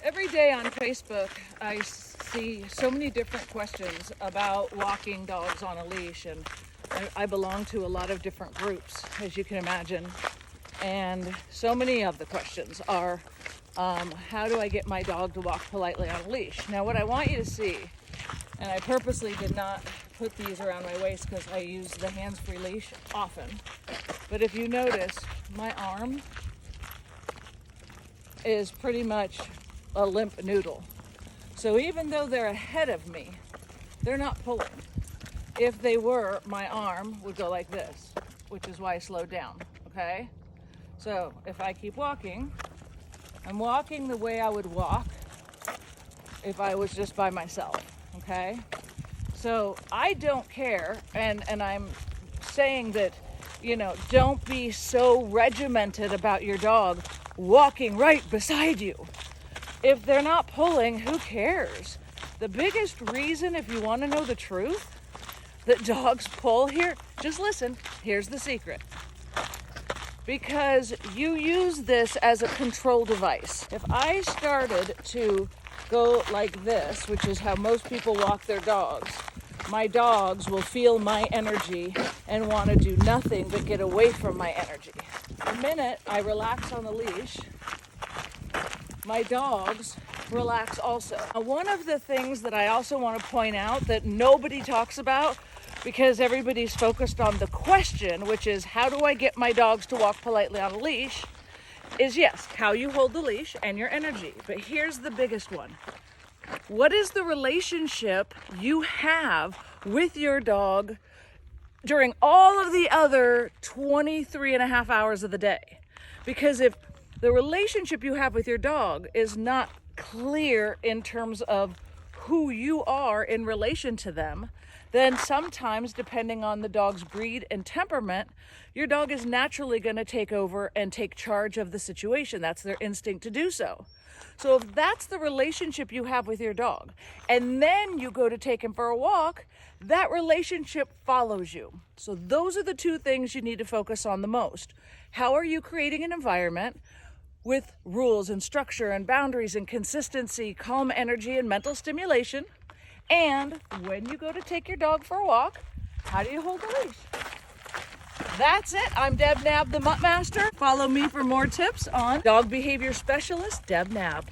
Every day on Facebook, I see so many different questions about walking dogs on a leash, and I belong to a lot of different groups, as you can imagine. And so many of the questions are, how do I get my dog to walk politely on a leash? Now, what I want you to see, and I purposely did not put these around my waist because I use the hands-free leash often, but if you notice, my arm is pretty much a limp noodle. So even though they're ahead of me, they're not pulling. If they were, my arm would go like this, which is why I slowed down, okay? So if I keep walking, I'm walking the way I would walk if I was just by myself, okay? So I don't care, and I'm saying that, don't be so regimented about your dog walking right beside you. If they're not pulling, who cares? The biggest reason, if you want to know the truth, that dogs pull here, just listen, here's the secret. Because you use this as a control device. If I started to go like this, which is how most people walk their dogs, my dogs will feel my energy and want to do nothing but get away from my energy. The minute I relax on the leash, my dogs relax also. Now, one of the things that I also want to point out that nobody talks about, because everybody's focused on the question, which is how do I get my dogs to walk politely on a leash, is yes, how you hold the leash and your energy. But here's the biggest one. What is the relationship you have with your dog during all of the other 23 and a half hours of the day? Because if the relationship you have with your dog is not clear in terms of who you are in relation to them, then sometimes, depending on the dog's breed and temperament, your dog is naturally going to take over and take charge of the situation. That's their instinct to do so. So if that's the relationship you have with your dog, and then you go to take him for a walk, that relationship follows you. So those are the two things you need to focus on the most. How are you creating an environment with rules and structure and boundaries and consistency, calm energy and mental stimulation? And when you go to take your dog for a walk, how do you hold the leash? That's it. I'm Deb Nabb, the Mutt Master. Follow me for more tips on dog behavior specialist, Deb Nabb.